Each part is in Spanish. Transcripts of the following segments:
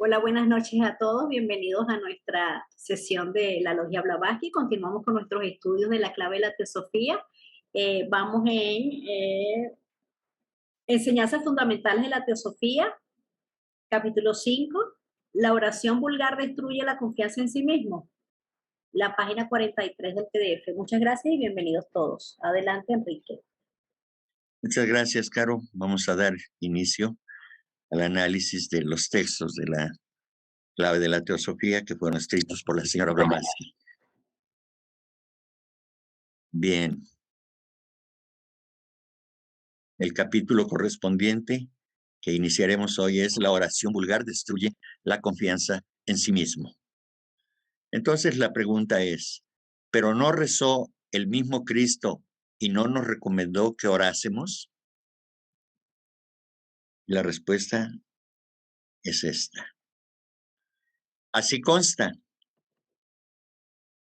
Hola, buenas noches a todos. Bienvenidos a nuestra sesión de la Logia Blavatsky. Continuamos con nuestros estudios de la clave de la teosofía. Vamos en Enseñanzas fundamentales de la teosofía, capítulo 5. La oración vulgar destruye la confianza en sí mismo. La página 43 del PDF. Muchas gracias y bienvenidos todos. Adelante, Enrique. Muchas gracias, Caro. Vamos a dar inicio al análisis de los textos de la clave de la teosofía que fueron escritos por la señora Blavatsky. Bien, el capítulo correspondiente que iniciaremos hoy es la oración vulgar destruye la confianza en sí mismo. Entonces la pregunta es, ¿pero no rezó el mismo Cristo y no nos recomendó que orásemos? La respuesta es esta. Así consta,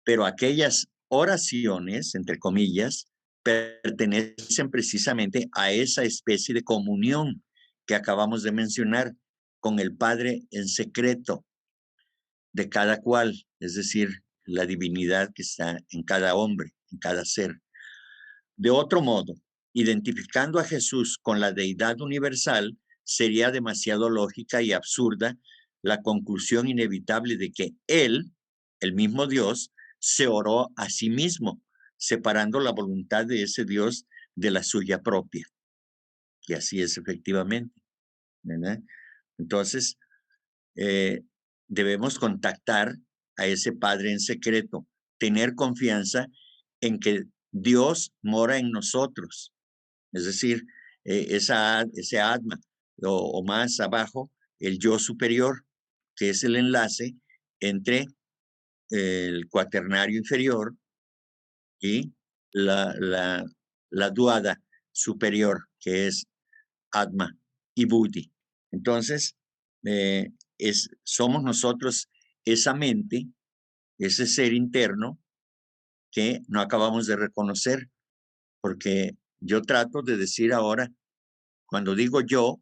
pero aquellas oraciones, entre comillas, pertenecen precisamente a esa especie de comunión que acabamos de mencionar con el Padre en secreto de cada cual, es decir, la divinidad que está en cada hombre, en cada ser. De otro modo, identificando a Jesús con la deidad universal, sería demasiado lógica y absurda la conclusión inevitable de que Él, el mismo Dios, se oró a sí mismo, separando la voluntad de ese Dios de la suya propia. Y así es efectivamente, ¿verdad? Entonces, eh, debemos contactar a ese Padre en secreto, tener confianza en que Dios mora en nosotros, es decir, ese Atma, o más abajo, el yo superior, que es el enlace entre el cuaternario inferior y la, la, la duada superior, que es Atma y Buddhi. Entonces, somos nosotros esa mente, ese ser interno que no acabamos de reconocer, porque yo trato de decir ahora, cuando digo yo,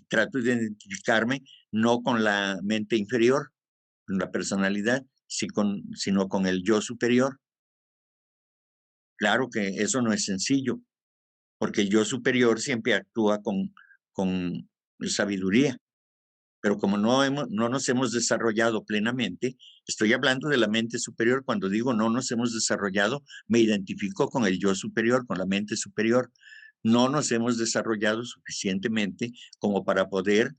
trato de identificarme no con la mente inferior, con la personalidad, sino con el yo superior. Claro que eso no es sencillo, porque el yo superior siempre actúa con sabiduría, pero como no nos hemos desarrollado plenamente, estoy hablando de la mente superior. Cuando digo no nos hemos desarrollado, me identifico con el yo superior, con la mente superior. No nos hemos desarrollado suficientemente como para poder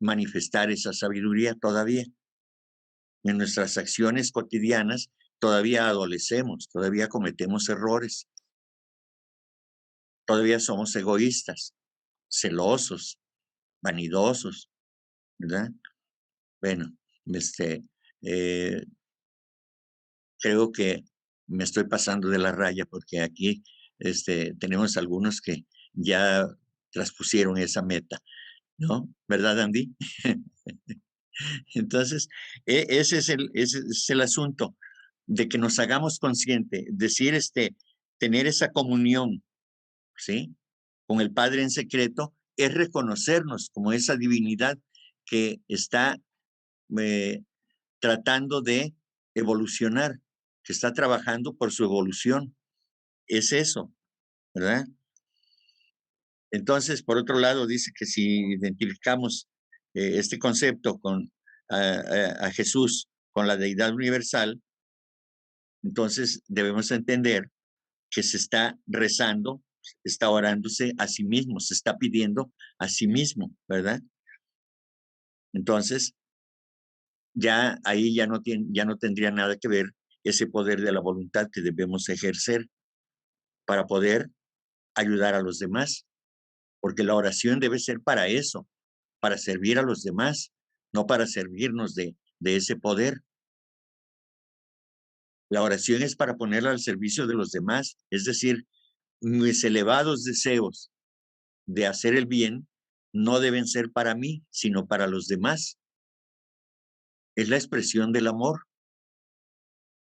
manifestar esa sabiduría todavía. En nuestras acciones cotidianas todavía adolecemos, todavía cometemos errores, todavía somos egoístas, celosos, vanidosos, ¿verdad? Bueno, eh, creo que me estoy pasando de la raya porque aquí tenemos algunos que ya traspusieron esa meta, ¿no? ¿Verdad, Andy? Entonces, ese es el asunto, de que nos hagamos consciente, decir, tener esa comunión, ¿sí? Con el Padre en secreto, es reconocernos como esa divinidad que está eh, tratando de evolucionar, que está trabajando por su evolución. Es eso, ¿verdad? Entonces, por otro lado, dice que si identificamos este concepto con a Jesús, con la deidad universal, entonces debemos entender que se está rezando, está orándose a sí mismo, se está pidiendo a sí mismo, ¿verdad? Entonces, ya ahí ya no tendría nada que ver ese poder de la voluntad que debemos ejercer para poder ayudar a los demás, porque la oración debe ser para eso, para servir a los demás, no para servirnos de ese poder. La oración es para ponerla al servicio de los demás, es decir, mis elevados deseos de hacer el bien no deben ser para mí, sino para los demás. Es la expresión del amor.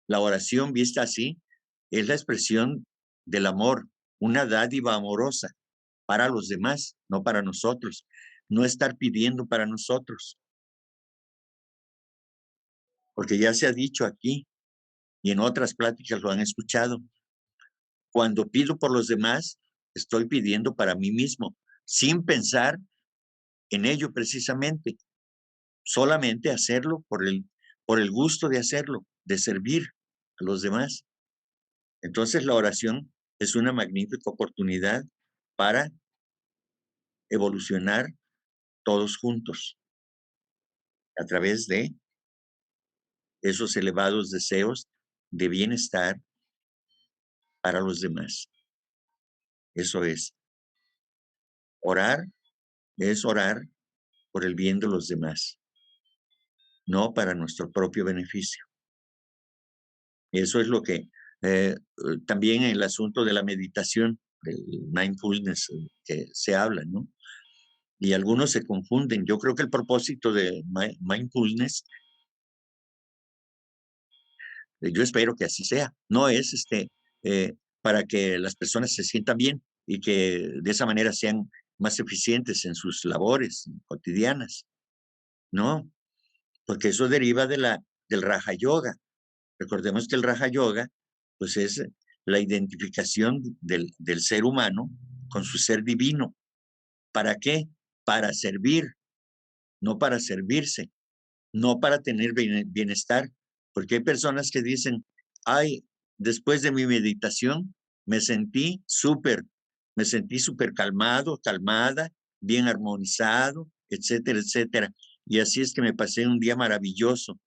La oración vista así es la expresión del amor, una dádiva amorosa para los demás, no para nosotros. No estar pidiendo para nosotros. porque ya se ha dicho aquí y en otras pláticas lo han escuchado. Cuando pido por los demás, estoy pidiendo para mí mismo, sin pensar en ello precisamente, solamente hacerlo por el gusto de hacerlo, de servir a los demás. Entonces la oración es una magnífica oportunidad para evolucionar todos juntos a través de esos elevados deseos de bienestar para los demás. Eso es orar por el bien de los demás, no para nuestro propio beneficio. Eso es lo que también en el asunto de la meditación, del mindfulness que se habla, ¿no? Y algunos se confunden. Yo creo que el propósito de mindfulness, yo espero que así sea, no es para que las personas se sientan bien y que de esa manera sean más eficientes en sus labores cotidianas, no, porque eso deriva del Raja Yoga. Recordemos que el Raja Yoga, pues es la identificación del ser humano con su ser divino. ¿Para qué? Para servir, no para servirse, no para tener bienestar, porque hay personas que dicen, ay, después de mi meditación me sentí súper calmado, calmada, bien armonizado, etcétera, etcétera. Y así es que me pasé un día maravilloso,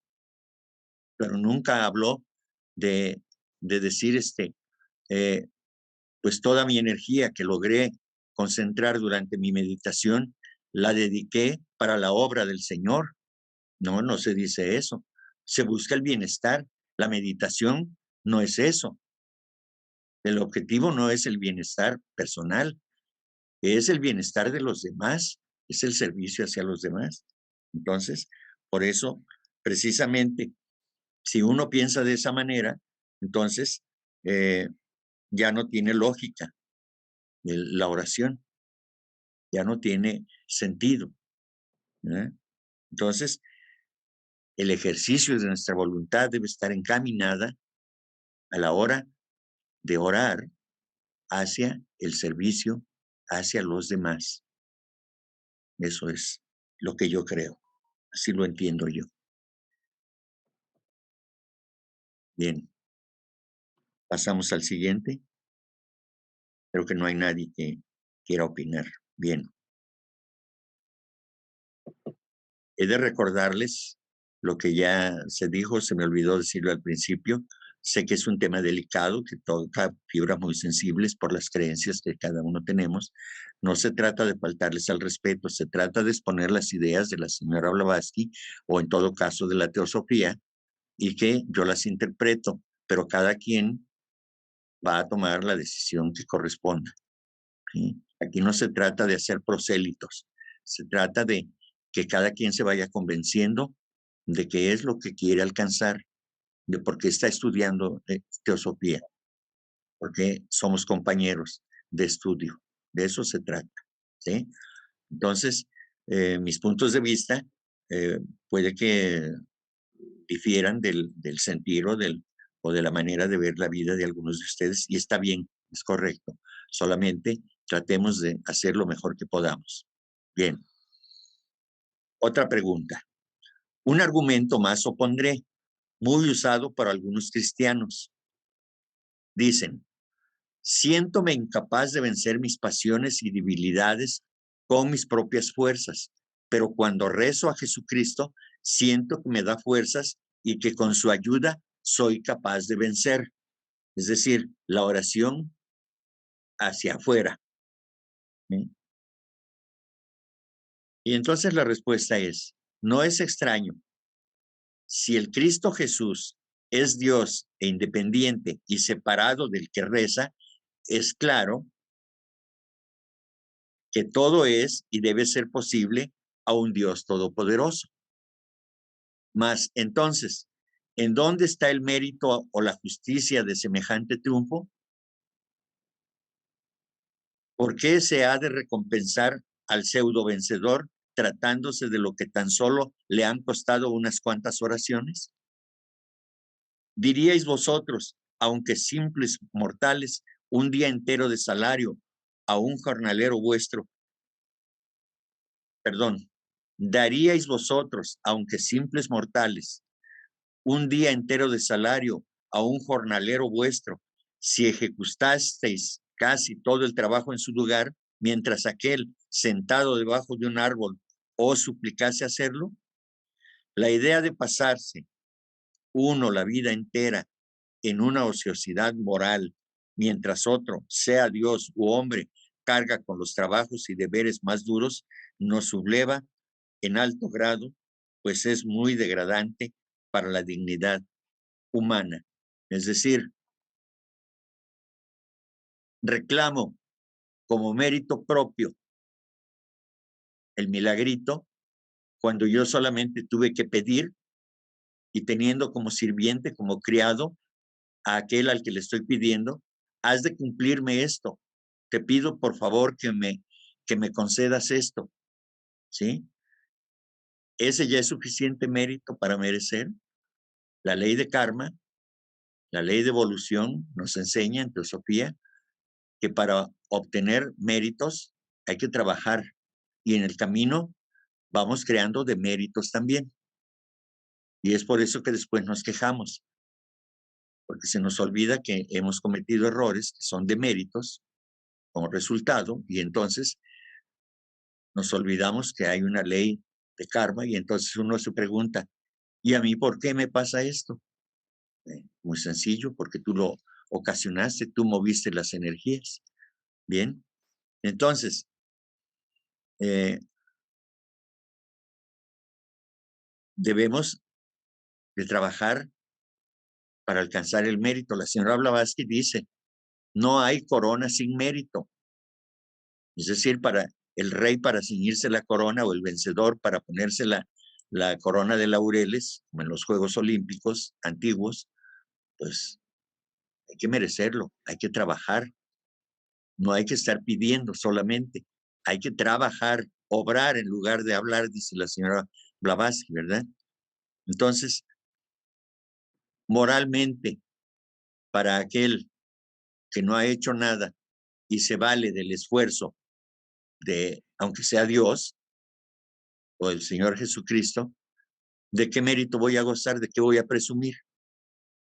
pero nunca habló de decir, eh, pues toda mi energía que logré concentrar durante mi meditación, la dediqué para la obra del Señor. No, no se dice eso. Se busca el bienestar. La meditación no es eso. El objetivo no es el bienestar personal, es el bienestar de los demás, es el servicio hacia los demás. Entonces, por eso, precisamente, si uno piensa de esa manera, entonces ya no tiene lógica la oración, ya no tiene sentido. ¿Eh? Entonces, el ejercicio de nuestra voluntad debe estar encaminada a la hora de orar hacia el servicio, hacia los demás. Eso es lo que yo creo. Así lo entiendo yo. Bien, pasamos al siguiente. Creo que no hay nadie que quiera opinar. Bien. He de recordarles lo que ya se dijo, se me olvidó decirlo al principio. Sé que es un tema delicado, que toca fibras muy sensibles por las creencias que cada uno tenemos. No se trata de faltarles al respeto, se trata de exponer las ideas de la señora Blavatsky o en todo caso de la teosofía y que yo las interpreto, pero cada quien va a tomar la decisión que corresponda. ¿Sí? Aquí no se trata de hacer prosélitos, se trata de que cada quien se vaya convenciendo de qué es lo que quiere alcanzar, de por qué está estudiando teosofía, porque somos compañeros de estudio, de eso se trata. ¿Sí? Entonces, mis puntos de vista puede que difieran del sentir o de la manera de ver la vida de algunos de ustedes, y está bien, es correcto. Solamente tratemos de hacer lo mejor que podamos. Bien. Otra pregunta. Un argumento más opondré, muy usado por algunos cristianos. Dicen, siéntome incapaz de vencer mis pasiones y debilidades con mis propias fuerzas, pero cuando rezo a Jesucristo, siento que me da fuerzas y que con su ayuda soy capaz de vencer. Es decir, la oración hacia afuera. ¿Sí? Y entonces la respuesta es, no es extraño. Si el Cristo Jesús es Dios e independiente y separado del que reza, es claro que todo es y debe ser posible a un Dios todopoderoso. Mas entonces, ¿en dónde está el mérito o la justicia de semejante triunfo? ¿Por qué se ha de recompensar al pseudo vencedor tratándose de lo que tan solo le han costado unas cuantas oraciones? Diríais vosotros, aunque simples mortales, un día entero de salario a un jornalero vuestro, perdón, daríais vosotros, aunque simples mortales, un día entero de salario a un jornalero vuestro, si ejecutasteis casi todo el trabajo en su lugar, mientras aquel sentado debajo de un árbol os suplicase hacerlo. La idea de pasarse uno la vida entera en una ociosidad moral, mientras otro, sea Dios u hombre, carga con los trabajos y deberes más duros, nos subleva en alto grado, pues es muy degradante para la dignidad humana. Es decir, reclamo como mérito propio el milagrito cuando yo solamente tuve que pedir y teniendo como sirviente, como criado, a aquel al que le estoy pidiendo, has de cumplirme esto. Te pido por favor que me concedas esto, ¿sí? Ese ya es suficiente mérito para merecer. La ley de karma, la ley de evolución nos enseña en teosofía que para obtener méritos hay que trabajar y en el camino vamos creando deméritos también. Y es por eso que después nos quejamos, porque se nos olvida que hemos cometido errores que son deméritos como resultado y entonces nos olvidamos que hay una ley de karma y entonces uno se pregunta, ¿y a mí por qué me pasa esto? Muy sencillo, porque tú lo ocasionaste, tú moviste las energías. Bien, entonces, debemos de trabajar para alcanzar el mérito. La señora Blavatsky dice, no hay corona sin mérito. Es decir, para el rey para ceñirse la corona o el vencedor para ponerse la corona de laureles, como en los Juegos Olímpicos antiguos, pues hay que merecerlo, hay que trabajar. No hay que estar pidiendo solamente, hay que trabajar, obrar en lugar de hablar, dice la señora Blavatsky, ¿verdad? Entonces, moralmente, para aquel que no ha hecho nada y se vale del esfuerzo de, aunque sea Dios o el Señor Jesucristo, ¿de qué mérito voy a gozar? ¿De qué voy a presumir?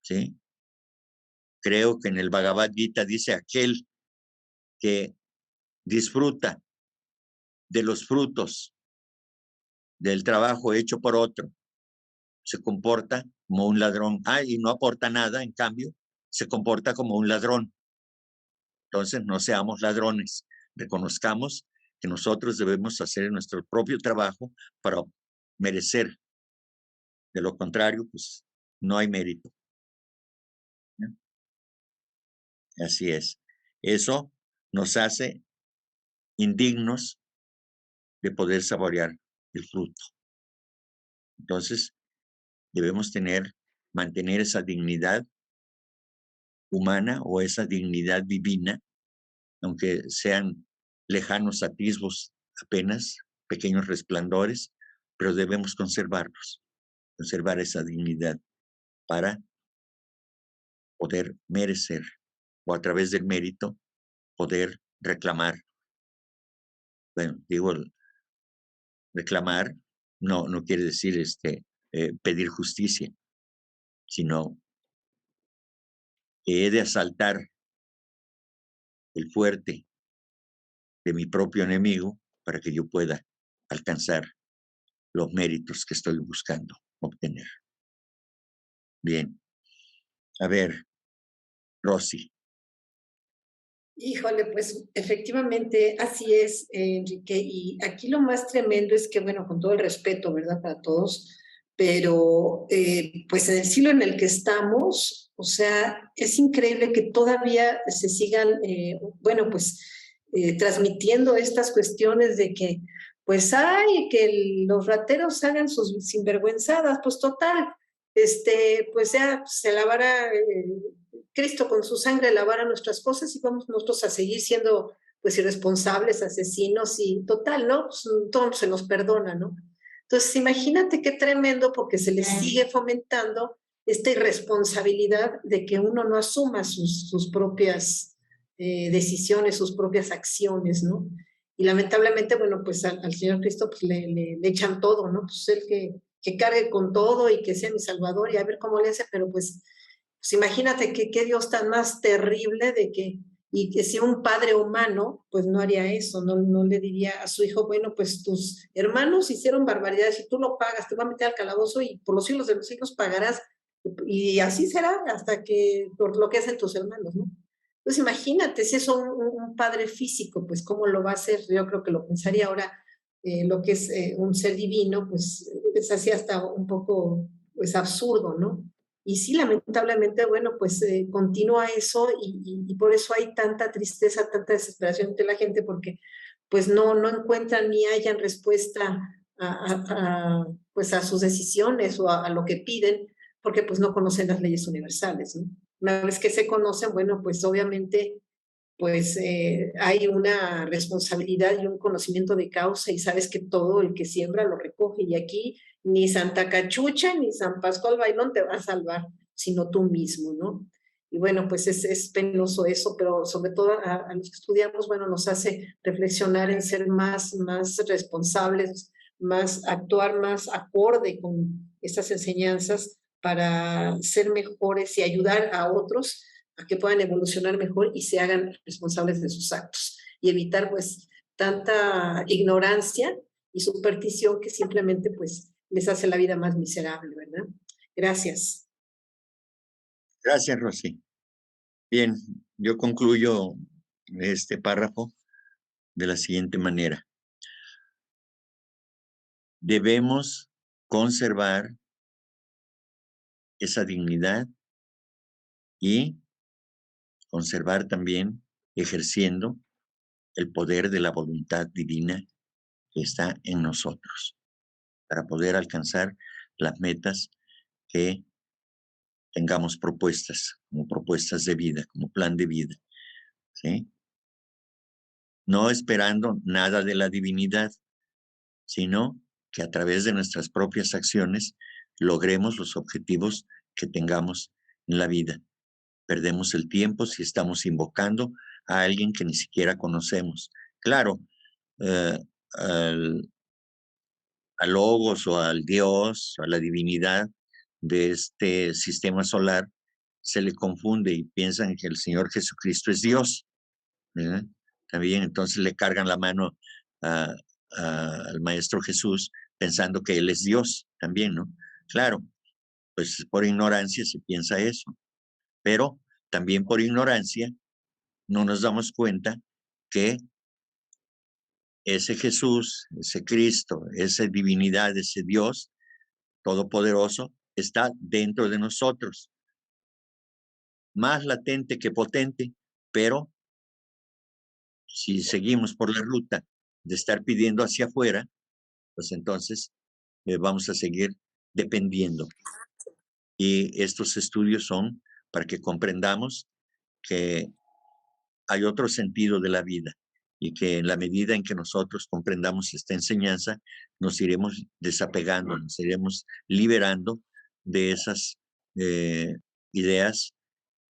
¿Sí? Creo que en el Bhagavad Gita dice aquel que disfruta de los frutos del trabajo hecho por otro, se comporta como un ladrón. Y no aporta nada, en cambio, se comporta como un ladrón. Entonces, no seamos ladrones. Reconozcamos que nosotros debemos hacer nuestro propio trabajo para merecer. De lo contrario, pues no hay mérito. Así es. Eso nos hace indignos de poder saborear el fruto. Entonces, debemos mantener esa dignidad humana o esa dignidad divina, aunque sean lejanos atisbos apenas, pequeños resplandores, pero debemos conservarlos, conservar esa dignidad para poder merecer o a través del mérito poder reclamar. Bueno, digo, reclamar no quiere decir pedir justicia, sino que he de asaltar el fuerte de mi propio enemigo para que yo pueda alcanzar los méritos que estoy buscando obtener. Bien. A ver, Rosy. Híjole, pues efectivamente así es, Enrique, y aquí lo más tremendo es que, bueno, con todo el respeto, ¿verdad?, para todos, pero pues en el siglo en el que estamos, o sea, es increíble que todavía se sigan, bueno, pues transmitiendo estas cuestiones de que, pues, que los rateros hagan sus sinvergüenzadas, pues total, pues ya se lavará Cristo con su sangre lavara nuestras cosas y vamos nosotros a seguir siendo pues irresponsables, asesinos y total, ¿no? Pues, todo se nos perdona, ¿no? Entonces imagínate qué tremendo porque se les sigue fomentando esta irresponsabilidad de que uno no asuma sus propias decisiones, sus propias acciones, ¿no? Y lamentablemente, bueno, pues al Señor Cristo pues le echan todo, ¿no? Pues él que cargue con todo y que sea mi Salvador y a ver cómo le hace, pero pues imagínate qué Dios tan más terrible de que, y que si un padre humano, pues no haría eso, no le diría a su hijo, bueno, pues tus hermanos hicieron barbaridades y tú lo pagas, te va a meter al calabozo y por los siglos de los siglos pagarás, y así será hasta que, por lo que hacen tus hermanos, ¿no? Entonces imagínate, si es un padre físico, pues cómo lo va a hacer, yo creo que lo pensaría ahora, lo que es un ser divino, pues es así hasta un poco, pues absurdo, ¿no? Y sí, lamentablemente, bueno, pues continúa eso y por eso hay tanta tristeza, tanta desesperación entre la gente, porque pues no encuentran ni hayan respuesta pues a sus decisiones o a lo que piden, porque pues no conocen las leyes universales, ¿no? Una vez que se conocen, bueno, pues obviamente pues hay una responsabilidad y un conocimiento de causa y sabes que todo el que siembra lo recoge y aquí ni Santa Cachucha ni San Pascual Bailón te va a salvar, sino tú mismo, ¿no? Y bueno, pues es penoso eso, pero sobre todo a los que estudiamos, bueno, nos hace reflexionar en ser más responsables, actuar más acorde con estas enseñanzas para ser mejores y ayudar a otros a que puedan evolucionar mejor y se hagan responsables de sus actos y evitar pues tanta ignorancia y superstición que simplemente pues les hace la vida más miserable, ¿verdad? Gracias. Gracias, Rosy. Bien, yo concluyo este párrafo de la siguiente manera. Debemos conservar esa dignidad y conservar también ejerciendo el poder de la voluntad divina que está en nosotros para poder alcanzar las metas que tengamos propuestas, como propuestas de vida, como plan de vida, ¿sí? No esperando nada de la divinidad, sino que a través de nuestras propias acciones logremos los objetivos que tengamos en la vida. Perdemos el tiempo si estamos invocando a alguien que ni siquiera conocemos. Claro, al logos o al Dios, a la divinidad de este sistema solar, se le confunde y piensan que el Señor Jesucristo es Dios. ¿Verdad? También entonces le cargan la mano al Maestro Jesús pensando que Él es Dios también, ¿no? Claro, pues por ignorancia se piensa eso, pero también por ignorancia no nos damos cuenta que ese Jesús, ese Cristo, esa divinidad, ese Dios todopoderoso está dentro de nosotros, más latente que potente, pero si seguimos por la ruta de estar pidiendo hacia afuera, pues entonces vamos a seguir dependiendo. Y estos estudios son para que comprendamos que hay otro sentido de la vida y que en la medida en que nosotros comprendamos esta enseñanza, nos iremos desapegando, nos iremos liberando de esas ideas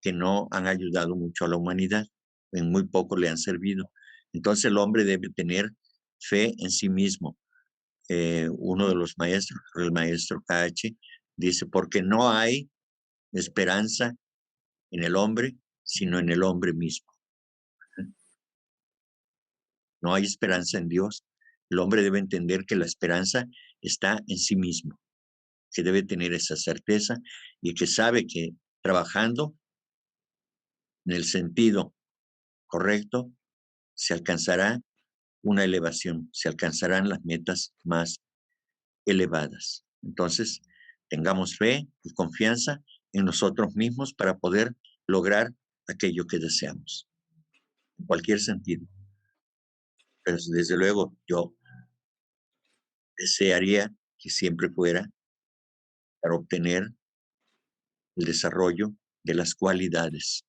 que no han ayudado mucho a la humanidad, en muy poco le han servido. Entonces el hombre debe tener fe en sí mismo. Uno de los maestros, el maestro K.H., dice, porque no hay esperanza en el hombre, sino en el hombre mismo. No hay esperanza en Dios. El hombre debe entender que la esperanza está en sí mismo, que debe tener esa certeza y que sabe que trabajando en el sentido correcto, se alcanzará una elevación, se alcanzarán las metas más elevadas. Entonces, tengamos fe y confianza en nosotros mismos para poder lograr aquello que deseamos, en cualquier sentido. Pero desde luego yo desearía que siempre fuera para obtener el desarrollo de las cualidades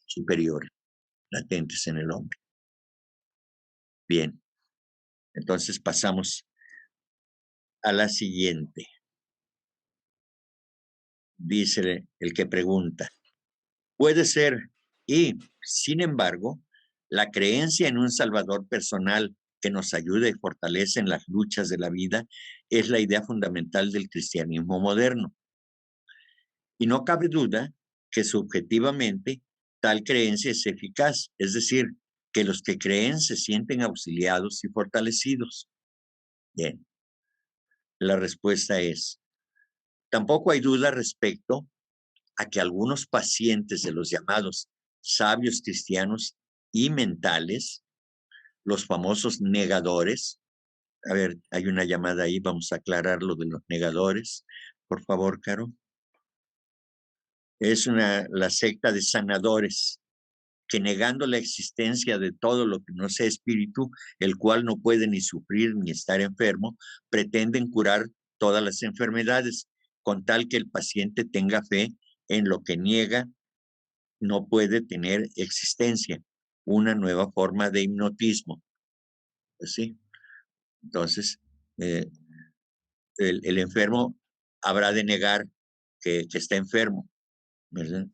superiores latentes en el hombre. Bien, entonces pasamos a la siguiente. dice el que pregunta. Puede ser, y sin embargo, la creencia en un Salvador personal que nos ayuda y fortalece en las luchas de la vida es la idea fundamental del cristianismo moderno. Y no cabe duda que subjetivamente tal creencia es eficaz, es decir, que los que creen se sienten auxiliados y fortalecidos. Bien, la respuesta es, tampoco hay duda respecto a que algunos pacientes de los llamados sabios cristianos y mentales, los famosos negadores, a ver, hay una llamada ahí, vamos a aclarar lo de los negadores, por favor, Caro. Es la secta de sanadores, que negando la existencia de todo lo que no sea espíritu, el cual no puede ni sufrir ni estar enfermo, pretenden curar todas las enfermedades, con tal que el paciente tenga fe en lo que niega, no puede tener existencia. Una nueva forma de hipnotismo. Pues sí. Entonces, el enfermo habrá de negar que está enfermo, ¿verdad?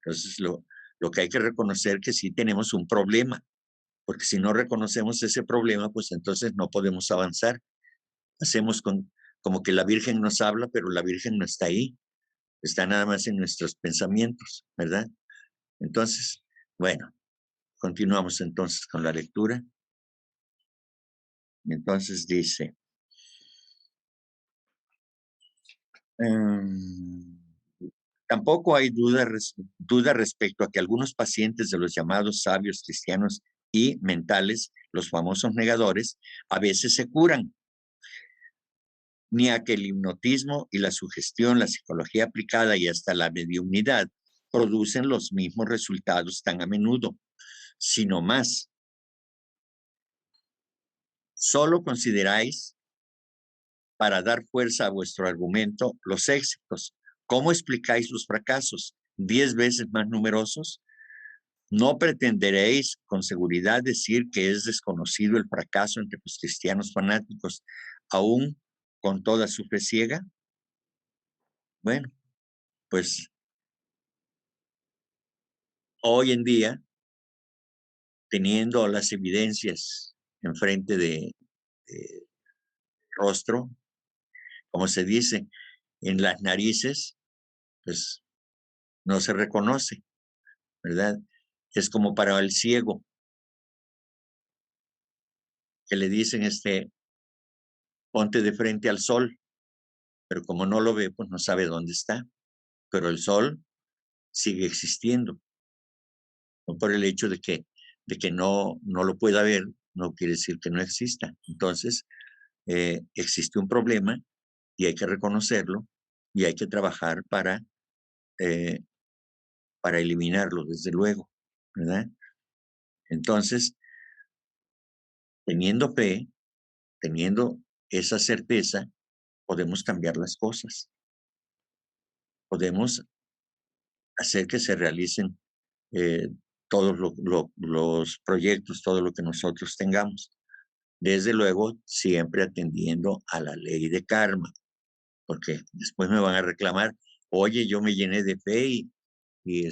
Entonces, lo que hay que reconocer que sí tenemos un problema, porque si no reconocemos ese problema, pues entonces no podemos avanzar. Hacemos como que la Virgen nos habla, pero la Virgen no está ahí, está nada más en nuestros pensamientos, ¿verdad? Entonces, bueno, continuamos entonces con la lectura. Entonces dice, tampoco hay duda respecto a que algunos pacientes de los llamados sabios cristianos y mentales, los famosos negadores, a veces se curan, ni a que el hipnotismo y la sugestión, la psicología aplicada y hasta la mediunidad producen los mismos resultados tan a menudo, sino más. Solo consideráis, para dar fuerza a vuestro argumento, los éxitos. ¿Cómo explicáis los fracasos? ¿10 veces más numerosos? No pretenderéis con seguridad decir que es desconocido el fracaso entre los cristianos fanáticos, aún con toda su fe ciega. Bueno, pues hoy en día, teniendo las evidencias enfrente de rostro, como se dice, en las narices, pues no se reconoce, ¿verdad? Es como para el ciego, que le dicen, ponte de frente al sol, pero como no lo ve, pues no sabe dónde está. Pero el sol sigue existiendo. No por el hecho de que no lo pueda ver, no quiere decir que no exista. Entonces, existe un problema y hay que reconocerlo y hay que trabajar para eliminarlo, desde luego, ¿verdad? Entonces, teniendo fe, teniendo esa certeza, podemos cambiar las cosas. Podemos hacer que se realicen todos los proyectos, todo lo que nosotros tengamos. Desde luego, siempre atendiendo a la ley de karma, porque después me van a reclamar, oye, yo me llené de fe y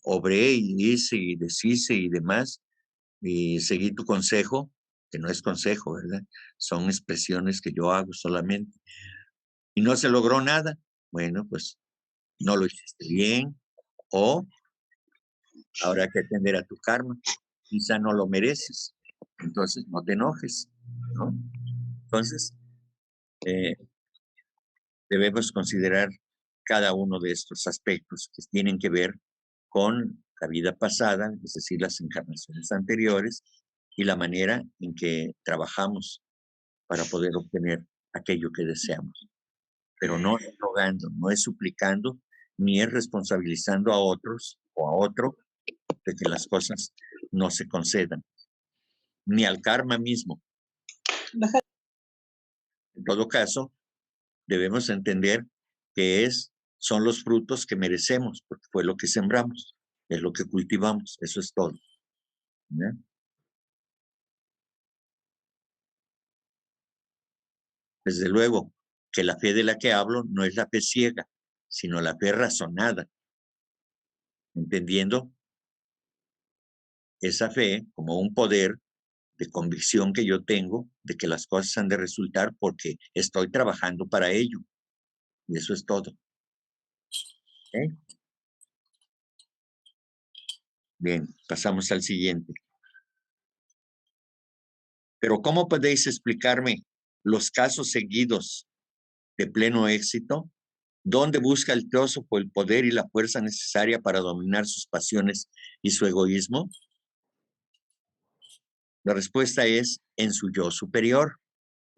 obré y hice y deshice y demás, y seguí tu consejo, que no es consejo, ¿verdad? Son expresiones que yo hago solamente. Y no se logró nada. Bueno, pues no lo hiciste bien o habrá que atender a tu karma. Quizá no lo mereces. Entonces, no te enojes, ¿no? Entonces, debemos considerar cada uno de estos aspectos que tienen que ver con la vida pasada, es decir, las encarnaciones anteriores, y la manera en que trabajamos para poder obtener aquello que deseamos. Pero no es rogando, no es suplicando, ni es responsabilizando a otros o a otro de que las cosas no se concedan, ni al karma mismo. En todo caso, debemos entender que son los frutos que merecemos, porque fue lo que sembramos, es lo que cultivamos, eso es todo. ¿Ya? Desde luego que la fe de la que hablo no es la fe ciega, sino la fe razonada, entendiendo esa fe como un poder de convicción que yo tengo de que las cosas han de resultar porque estoy trabajando para ello. Y eso es todo. ¿Ok? Bien, pasamos al siguiente. Pero ¿cómo podéis explicarme los casos seguidos de pleno éxito? ¿Dónde busca el teósofo el poder y la fuerza necesaria para dominar sus pasiones y su egoísmo? La respuesta es en su yo superior,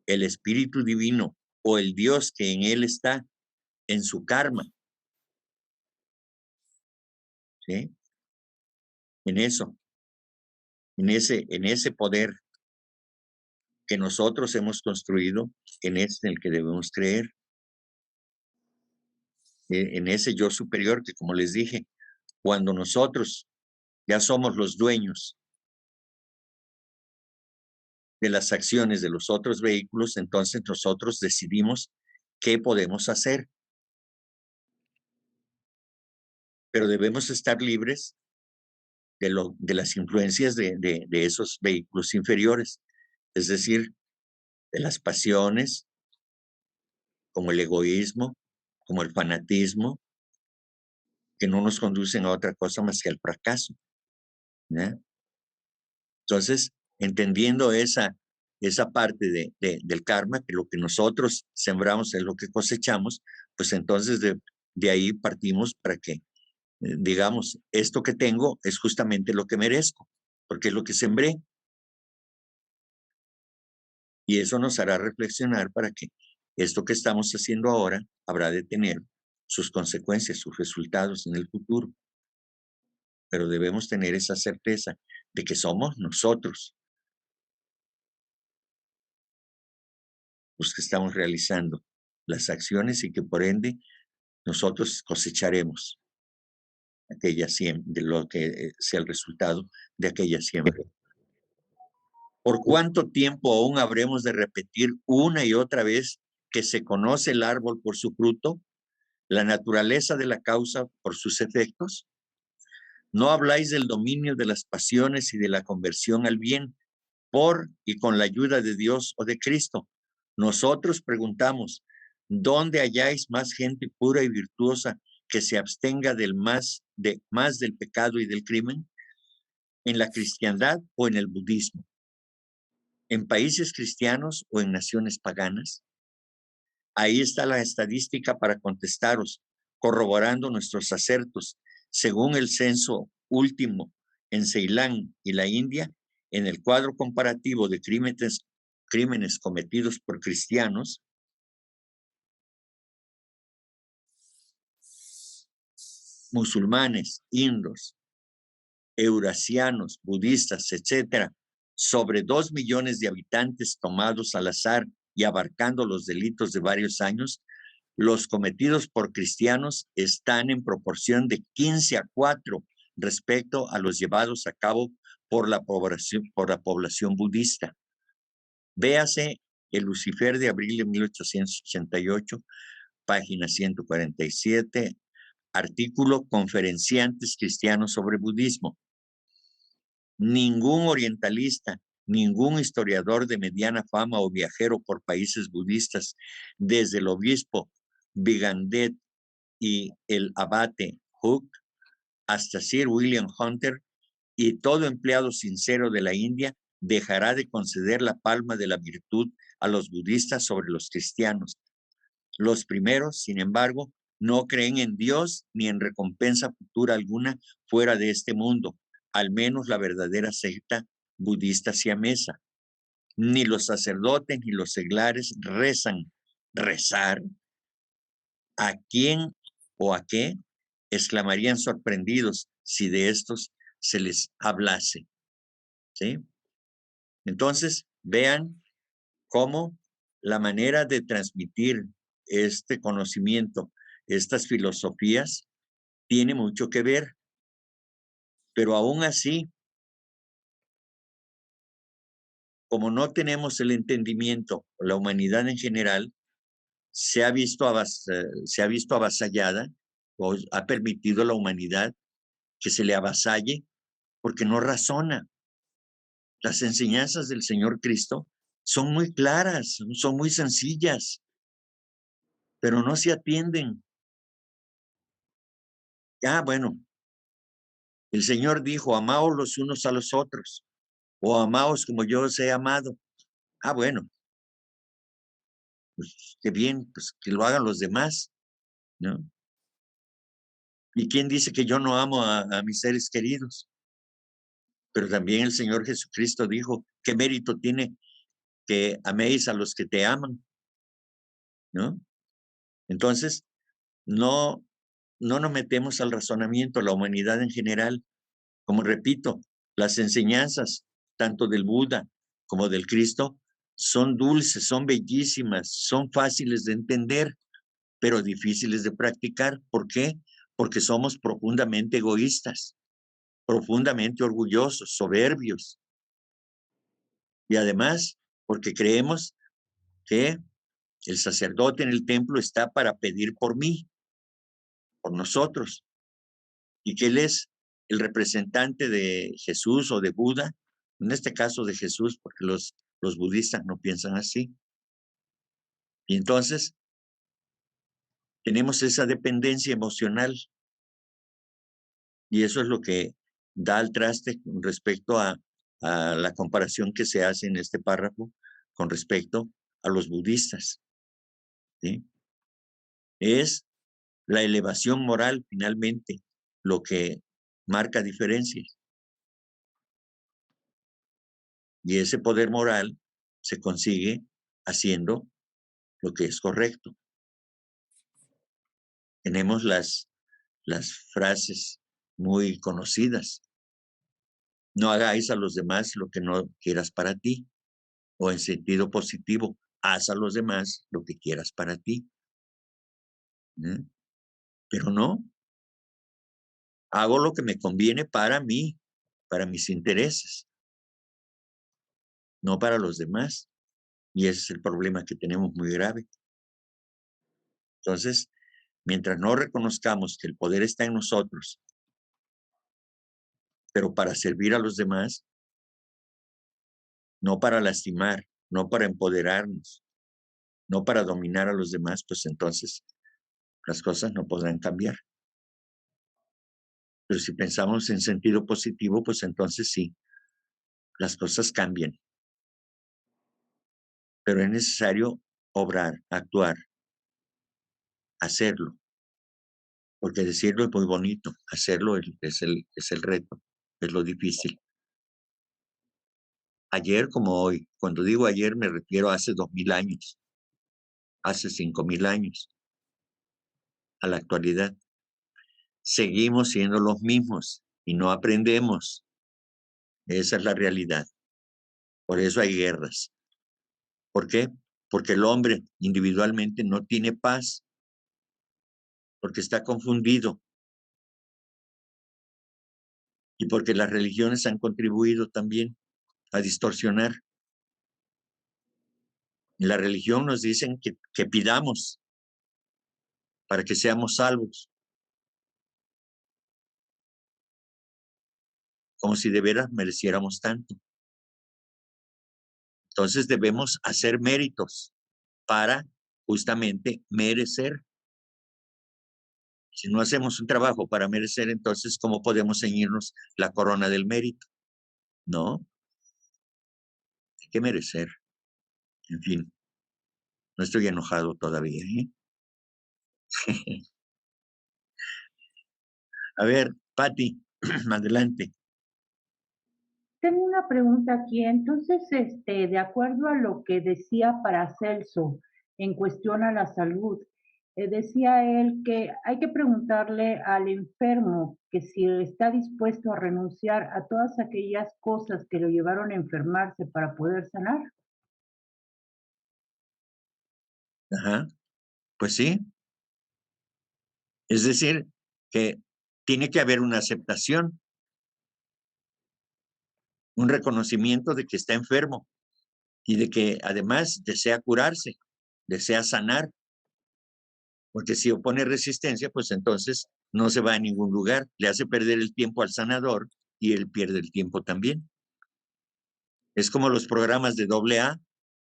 el espíritu divino o el Dios que en él está, en su karma. ¿Sí? En eso, en ese poder que nosotros hemos construido, en ese en el que debemos creer, en ese yo superior que, como les dije, cuando nosotros ya somos los dueños de las acciones de los otros vehículos, entonces nosotros decidimos qué podemos hacer. Pero debemos estar libres de las influencias de esos vehículos inferiores, es decir, de las pasiones, como el egoísmo, como el fanatismo, que no nos conducen a otra cosa más que al fracaso. ¿Ya? Entonces, entendiendo esa parte del karma, que lo que nosotros sembramos es lo que cosechamos, pues entonces de ahí partimos para que, digamos, esto que tengo es justamente lo que merezco, porque es lo que sembré. Y eso nos hará reflexionar para que esto que estamos haciendo ahora habrá de tener sus consecuencias, sus resultados en el futuro. Pero debemos tener esa certeza de que somos nosotros los que estamos realizando las acciones y que por ende nosotros cosecharemos aquella siembra, de lo que sea el resultado de aquella siembra. ¿Por cuánto tiempo aún habremos de repetir una y otra vez que se conoce el árbol por su fruto, la naturaleza de la causa por sus efectos? No habláis del dominio de las pasiones y de la conversión al bien por y con la ayuda de Dios o de Cristo. Nosotros preguntamos, ¿dónde halláis más gente pura y virtuosa que se abstenga más del pecado y del crimen? ¿En la cristiandad o en el budismo? ¿En países cristianos o en naciones paganas? Ahí está la estadística para contestaros, corroborando nuestros acertos. Según el censo último en Ceilán y la India, en el cuadro comparativo de crímenes cometidos por cristianos, musulmanes, indos, eurasianos, budistas, etcétera, sobre 2 millones de habitantes tomados al azar y abarcando los delitos de varios años, los cometidos por cristianos están en proporción de 15-4 respecto a los llevados a cabo por la población budista. Véase el Lucifer de abril de 1888, página 147, artículo Conferenciantes cristianos sobre budismo. Ningún orientalista, ningún historiador de mediana fama o viajero por países budistas, desde el obispo Vigandet y el abate Hooke hasta Sir William Hunter y todo empleado sincero de la India, dejará de conceder la palma de la virtud a los budistas sobre los cristianos. Los primeros, sin embargo, no creen en Dios ni en recompensa futura alguna fuera de este mundo, al menos la verdadera secta budista siamesa. Ni los sacerdotes ni los seglares rezar. ¿A quién o a qué? Exclamarían sorprendidos si de estos se les hablase. ¿Sí? Entonces, vean cómo la manera de transmitir este conocimiento, estas filosofías, tiene mucho que ver. Pero aún así, como no tenemos el entendimiento, la humanidad en general, se ha visto avasallada o ha permitido a la humanidad que se le avasalle porque no razona. Las enseñanzas del Señor Cristo son muy claras, son muy sencillas, pero no se atienden. Bueno, el Señor dijo, amaos los unos a los otros, o amaos como yo os he amado. Bueno, pues qué bien, pues que lo hagan los demás, ¿no? ¿Y quién dice que yo no amo a mis seres queridos? Pero también el Señor Jesucristo dijo, ¿qué mérito tiene que améis a los que te aman? ¿No? Entonces, no nos metemos al razonamiento, la humanidad en general. Como repito, las enseñanzas tanto del Buda como del Cristo son dulces, son bellísimas, son fáciles de entender, pero difíciles de practicar. ¿Por qué? Porque somos profundamente egoístas, profundamente orgullosos, soberbios. Y además, porque creemos que el sacerdote en el templo está para pedir por mí, por nosotros, y que él es el representante de Jesús o de Buda, en este caso de Jesús, porque los budistas no piensan así. Y entonces tenemos esa dependencia emocional, y eso es lo que da al traste con respecto a la comparación que se hace en este párrafo con respecto a los budistas, ¿sí? Es la elevación moral finalmente lo que marca diferencias. Y ese poder moral se consigue haciendo lo que es correcto. Tenemos las frases muy conocidas. No hagáis a los demás lo que no quieras para ti. O en sentido positivo, haz a los demás lo que quieras para ti. Pero no, hago lo que me conviene para mí, para mis intereses, no para los demás. Y ese es el problema que tenemos muy grave. Entonces, mientras no reconozcamos que el poder está en nosotros, pero para servir a los demás, no para lastimar, no para empoderarnos, no para dominar a los demás, pues entonces las cosas no podrán cambiar. Pero si pensamos en sentido positivo, pues entonces sí, las cosas cambian. Pero es necesario obrar, actuar, hacerlo. Porque decirlo es muy bonito, hacerlo es el reto, es lo difícil. Ayer como hoy, cuando digo ayer me refiero a hace 2000 años, hace 5000 años, a la actualidad. Seguimos siendo los mismos y no aprendemos. Esa es la realidad. Por eso hay guerras. ¿Por qué? Porque el hombre individualmente no tiene paz, porque está confundido y porque las religiones han contribuido también a distorsionar. En la religión nos dicen que pidamos para que seamos salvos, como si de veras mereciéramos tanto. Entonces debemos hacer méritos para justamente merecer. Si no hacemos un trabajo para merecer, entonces, ¿cómo podemos ceñirnos la corona del mérito? No, hay que merecer. En fin, no estoy enojado todavía, ¿eh? A ver, Pati, adelante. Tengo una pregunta aquí. Entonces, de acuerdo a lo que decía Paracelso en cuestión a la salud, decía él que hay que preguntarle al enfermo que si está dispuesto a renunciar a todas aquellas cosas que lo llevaron a enfermarse para poder sanar. Ajá, pues sí. Es decir, que tiene que haber una aceptación, un reconocimiento de que está enfermo y de que además desea curarse, desea sanar. porque si opone resistencia, pues entonces no se va a ningún lugar, le hace perder el tiempo al sanador y él pierde el tiempo también. Es como los programas de AA,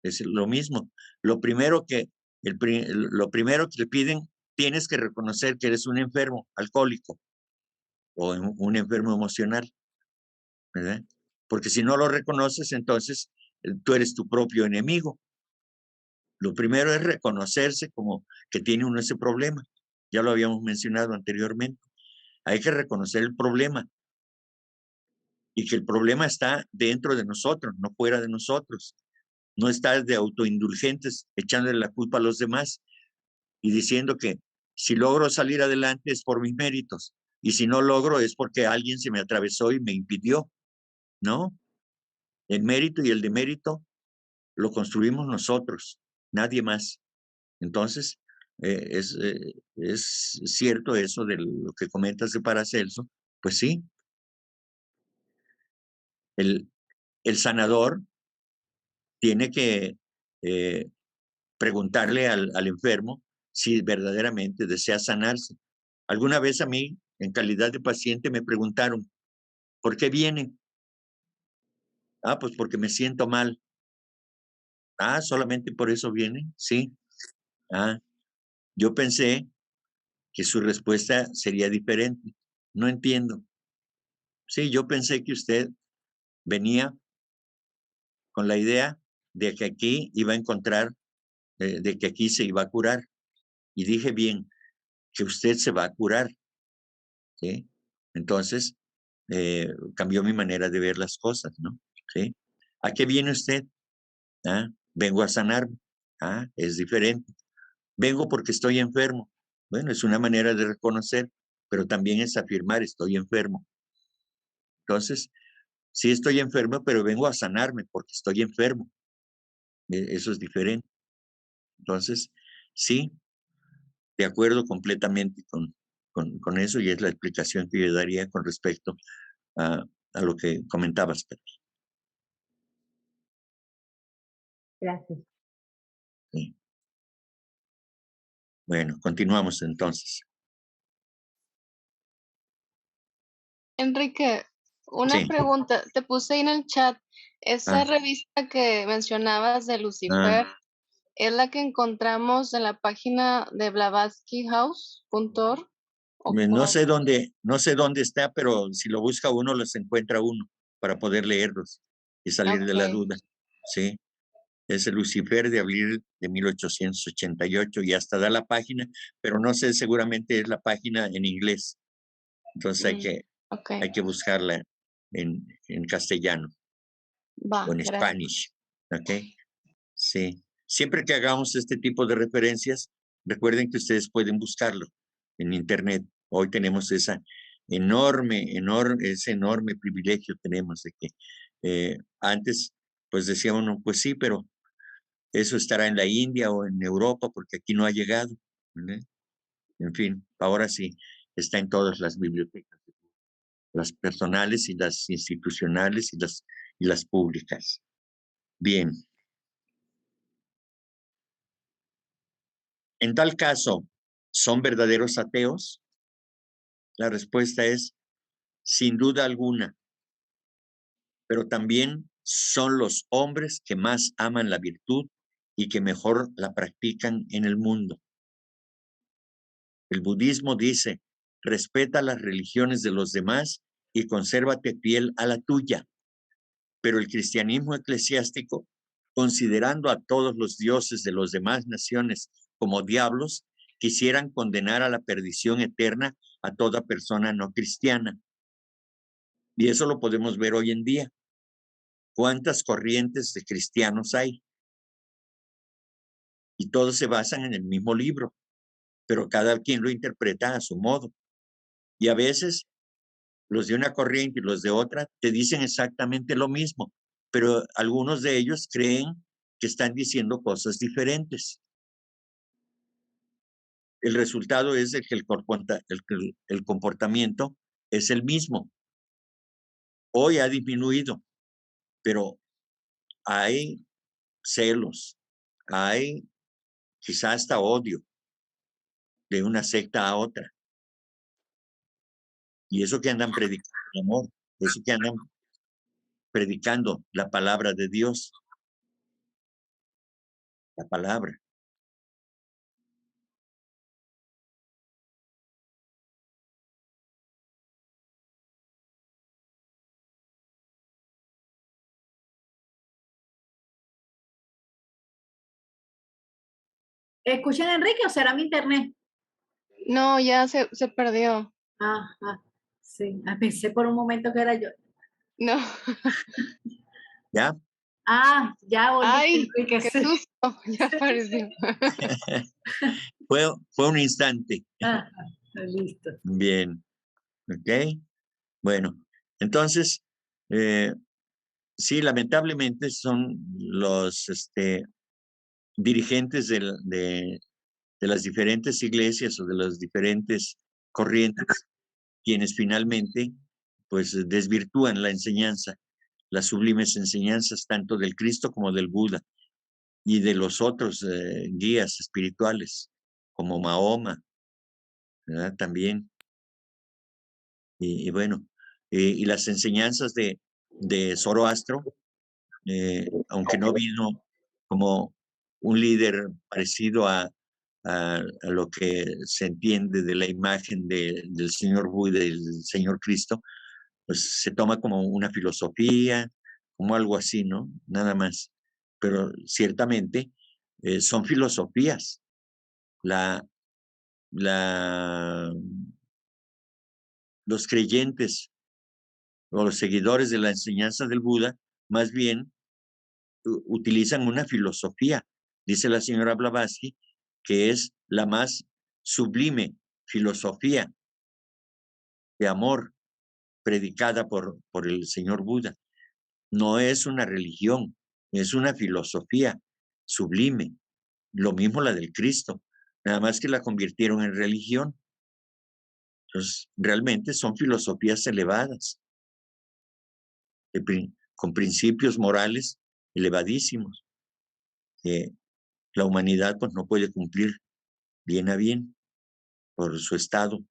es lo mismo. Lo primero que te piden, tienes que reconocer que eres un enfermo alcohólico o un enfermo emocional, ¿verdad? Porque si no lo reconoces, entonces tú eres tu propio enemigo. Lo primero es reconocerse como que tiene uno ese problema. Ya lo habíamos mencionado anteriormente. Hay que reconocer el problema y que el problema está dentro de nosotros, no fuera de nosotros. No estar de autoindulgentes echándole la culpa a los demás y diciendo que si logro salir adelante es por mis méritos y si no logro es porque alguien se me atravesó y me impidió. No, el mérito y el demérito lo construimos nosotros, nadie más. Entonces, es cierto eso de lo que comentas de Paracelso, pues sí, el, el sanador tiene que preguntarle al enfermo si verdaderamente desea sanarse. Alguna vez a mí, en calidad de paciente, me preguntaron, ¿por qué viene? Ah, pues porque me siento mal. Ah, solamente por eso viene, sí. Ah, yo pensé que su respuesta sería diferente. No entiendo. Sí, yo pensé que usted venía con la idea de que aquí iba a encontrar, de que aquí se iba a curar. Y dije bien, que usted se va a curar, ¿sí? Entonces, cambió mi manera de ver las cosas, ¿no? ¿Sí? ¿A qué viene usted? Ah, vengo a sanarme. Ah, es diferente. Vengo porque estoy enfermo. Bueno, es una manera de reconocer, pero también es afirmar, estoy enfermo. Entonces, sí estoy enfermo, pero vengo a sanarme porque estoy enfermo. Eso es diferente. Entonces, sí, de acuerdo completamente con eso y es la explicación que yo daría con respecto a lo que comentabas, Pedro. Gracias. Sí. Bueno, continuamos entonces. Enrique, una Sí. pregunta. Te puse ahí en el chat, esa Ah, revista que mencionabas de ah, Lucifer, ¿es la que encontramos en la página de blavatskyhouse.org? ¿O no sé dónde está, pero si lo busca uno, los encuentra uno para poder leerlos y salir de la Ok. duda. Sí. Es el Lucifer de abril de 1888 y hasta da la página, pero no sé, seguramente es la página en inglés. Entonces Ok, hay que buscarla en castellano va, o en gracias. Spanish. ¿Ok? Sí. Siempre que hagamos este tipo de referencias, recuerden que ustedes pueden buscarlo en internet. Hoy tenemos ese enorme privilegio tenemos de que antes pues decíamos, no, pues sí, pero eso estará en la India o en Europa porque aquí no ha llegado, ¿verdad? En fin, ahora sí, está en todas las bibliotecas, las personales y las institucionales y las públicas. Bien. En tal caso, ¿son verdaderos ateos? La respuesta es sin duda alguna, pero también son los hombres que más aman la virtud y que mejor la practican en el mundo. El budismo dice, respeta las religiones de los demás y consérvate fiel a la tuya. Pero el cristianismo eclesiástico, considerando a todos los dioses de las demás naciones como diablos, quisieran condenar a la perdición eterna a toda persona no cristiana. Y eso lo podemos ver hoy en día. ¿Cuántas corrientes de cristianos hay? Y todos se basan en el mismo libro, pero cada quien lo interpreta a su modo. Y a veces los de una corriente y los de otra te dicen exactamente lo mismo, pero algunos de ellos creen que están diciendo cosas diferentes. El resultado es de que el comportamiento es el mismo. Hoy ha disminuido, pero hay celos, hay quizá hasta odio, de una secta a otra. Y eso que andan predicando el amor, eso que andan predicando la palabra de Dios, la palabra. ¿Escuchan a Enrique o será mi internet? No, ya se perdió. Ajá, sí. Pensé por un momento que era yo. No. ¿Ya? Ya volví, Ay, Enrique, qué sí. susto, ya apareció. Fue un instante. Ajá, listo. Bien. ¿Ok? Bueno, entonces, sí, lamentablemente son los dirigentes de las diferentes iglesias o de las diferentes corrientes quienes finalmente pues desvirtúan la enseñanza, las sublimes enseñanzas tanto del Cristo como del Buda y de los otros guías espirituales como Mahoma, ¿verdad? También. Y bueno, y las enseñanzas de Zoroastro, aunque no vino como un líder parecido a lo que se entiende de la imagen del Señor Buda y del Señor Cristo, pues se toma como una filosofía, como algo así, ¿no? Nada más. Pero ciertamente son filosofías. La, la, los creyentes o los seguidores de la enseñanza del Buda, más bien utilizan una filosofía, dice la señora Blavatsky, que es la más sublime filosofía de amor predicada por el señor Buda. No es una religión, es una filosofía sublime. Lo mismo la del Cristo, nada más que la convirtieron en religión. Entonces, realmente son filosofías elevadas, con principios morales elevadísimos, que la humanidad pues no puede cumplir bien a bien por su estado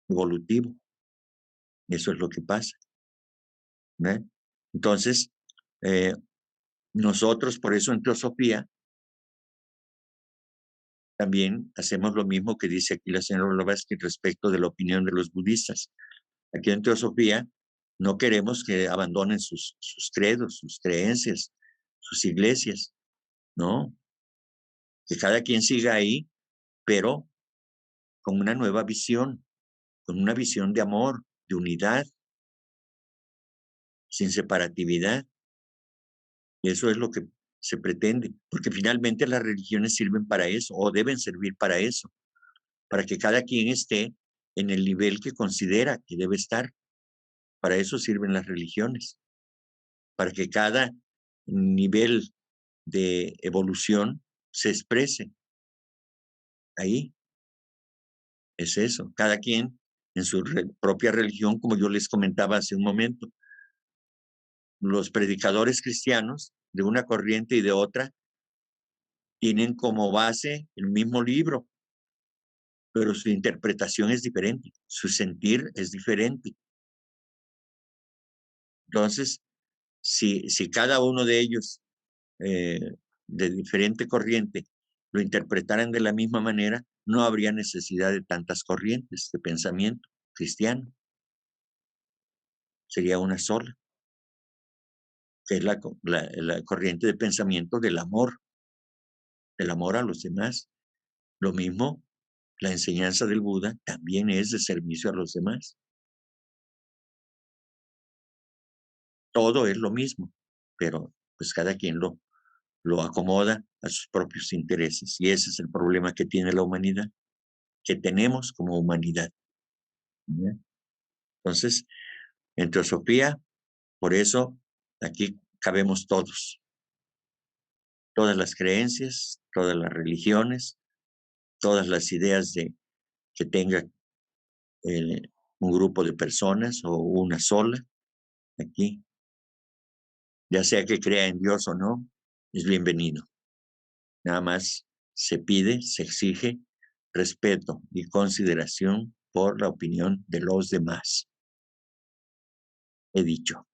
evolutivo. Eso es lo que pasa, ¿no? Entonces, nosotros por eso en teosofía también hacemos lo mismo que dice aquí la señora Blavatsky respecto de la opinión de los budistas. Aquí en teosofía no queremos que abandonen sus credos, sus creencias, sus iglesias, ¿no? Que cada quien siga ahí, pero con una nueva visión, con una visión de amor, de unidad, sin separatividad. Y eso es lo que se pretende, porque finalmente las religiones sirven para eso, o deben servir para eso, para que cada quien esté en el nivel que considera que debe estar. Para eso sirven las religiones, para que cada nivel de evolución se exprese. Ahí es eso, cada quien en su propia religión, como yo les comentaba hace un momento. Los predicadores cristianos de una corriente y de otra tienen como base el mismo libro, pero su interpretación es diferente, su sentir es diferente. Entonces, si cada uno de ellos de diferente corriente lo interpretaran de la misma manera, no habría necesidad de tantas corrientes de pensamiento cristiano. Sería una sola, que es la corriente de pensamiento del amor a los demás. Lo mismo, la enseñanza del Buda también es de servicio a los demás. Todo es lo mismo, pero pues cada quien lo acomoda a sus propios intereses. Y ese es el problema que tiene la humanidad, que tenemos como humanidad. ¿Ya? Entonces, en teosofía, por eso aquí cabemos todos, todas las creencias, todas las religiones, todas las ideas de que tenga un grupo de personas o una sola, aquí, ya sea que crea en Dios o no, es bienvenido. Nada más se pide, se exige respeto y consideración por la opinión de los demás. He dicho.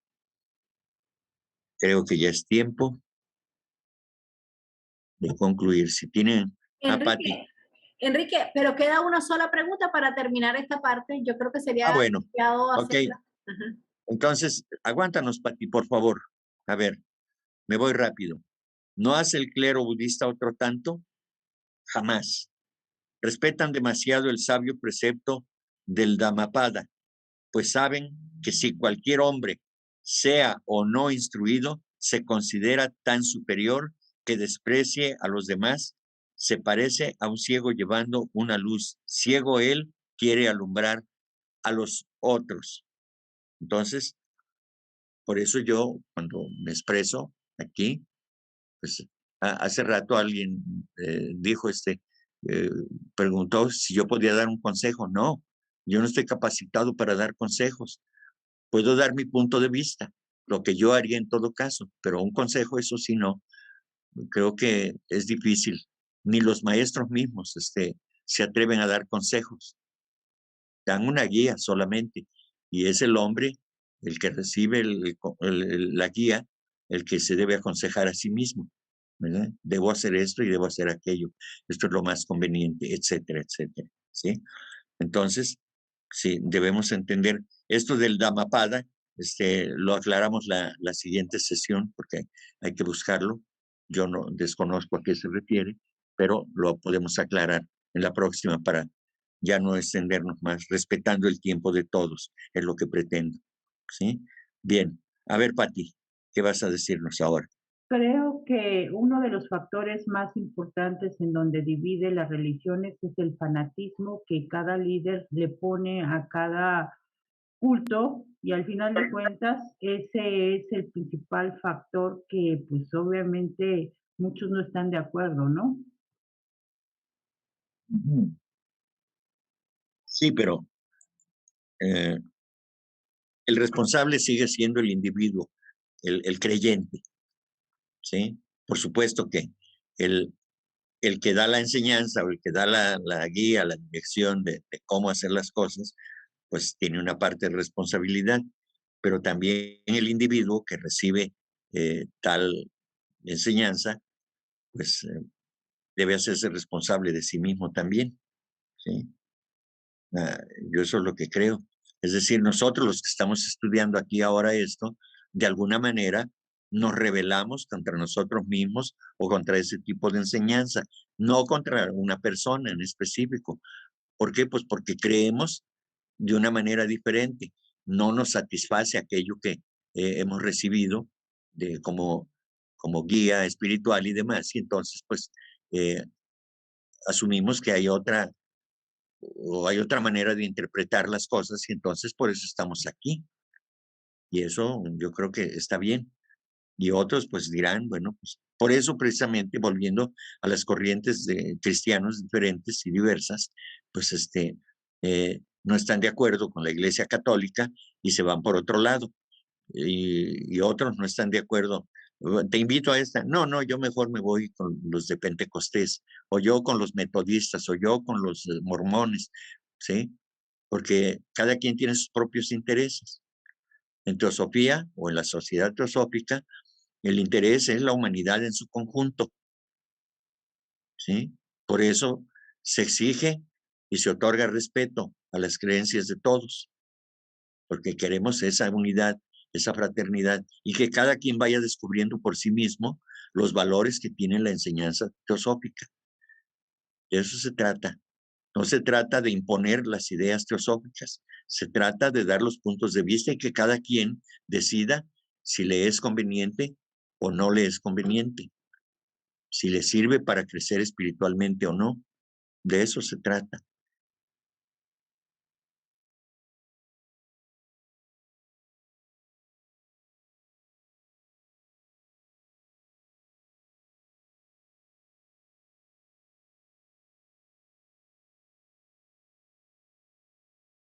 Creo que ya es tiempo de concluir. Si tienen a Pati. Enrique, pero queda una sola pregunta para terminar esta parte. Yo creo que sería Bueno, apropiado ok. hacerla. Ajá. Entonces, aguántanos, Pati, por favor. A ver, me voy rápido. ¿No hace el clero budista otro tanto? Jamás. Respetan demasiado el sabio precepto del Dhammapada, pues saben que si cualquier hombre, sea o no instruido, se considera tan superior que desprecie a los demás, se parece a un ciego llevando una luz. Ciego él quiere alumbrar a los otros. Entonces, por eso yo, cuando me expreso aquí, pues hace rato alguien dijo, preguntó si yo podía dar un consejo. No, yo no estoy capacitado para dar consejos. Puedo dar mi punto de vista, lo que yo haría en todo caso, pero un consejo, eso sí, no. Creo que es difícil. Ni los maestros mismos se atreven a dar consejos. Dan una guía solamente. Y es el hombre el que recibe la guía, el que se debe aconsejar a sí mismo, ¿verdad? Debo hacer esto y debo hacer aquello. Esto es lo más conveniente, etcétera, etcétera. ¿Sí? Entonces, sí, debemos entender esto del Dhammapada. Lo aclaramos la siguiente sesión porque hay que buscarlo. Yo no desconozco a qué se refiere, pero lo podemos aclarar en la próxima para ya no extendernos más, respetando el tiempo de todos, es lo que pretendo. ¿Sí? Bien. A ver, Pati, ¿qué vas a decirnos ahora? Creo que uno de los factores más importantes en donde divide las religiones es el fanatismo que cada líder le pone a cada culto y al final de cuentas ese es el principal factor que pues obviamente muchos no están de acuerdo, ¿no? Sí, pero eh, el responsable sigue siendo el individuo, el creyente, ¿sí? Por supuesto que el, el que da la enseñanza o el que da la guía, la dirección de cómo hacer las cosas, pues tiene una parte de responsabilidad, pero también el individuo que recibe tal enseñanza, pues debe hacerse responsable de sí mismo también, ¿sí? Yo eso es lo que creo. Es decir, nosotros los que estamos estudiando aquí ahora esto, de alguna manera nos rebelamos contra nosotros mismos o contra ese tipo de enseñanza, no contra una persona en específico. ¿Por qué? Pues porque creemos de una manera diferente. No nos satisface aquello que hemos recibido como guía espiritual y demás. Y entonces, pues, eh, asumimos que hay otra manera de interpretar las cosas y entonces por eso estamos aquí. Y eso yo creo que está bien. Y otros pues dirán, bueno, pues por eso precisamente volviendo a las corrientes de cristianos diferentes y diversas, pues no están de acuerdo con la Iglesia Católica y se van por otro lado. Y otros no están de acuerdo. Te invito a esta. No, no, yo mejor me voy con los de Pentecostés, o yo con los metodistas, o yo con los mormones, ¿sí? Porque cada quien tiene sus propios intereses. En teosofía o en la sociedad teosófica, el interés es la humanidad en su conjunto, ¿sí? Por eso se exige y se otorga respeto a las creencias de todos, porque queremos esa unidad, esa fraternidad, y que cada quien vaya descubriendo por sí mismo los valores que tiene la enseñanza teosófica. De eso se trata. No se trata de imponer las ideas teosóficas, se trata de dar los puntos de vista y que cada quien decida si le es conveniente o no le es conveniente, si le sirve para crecer espiritualmente o no. De eso se trata.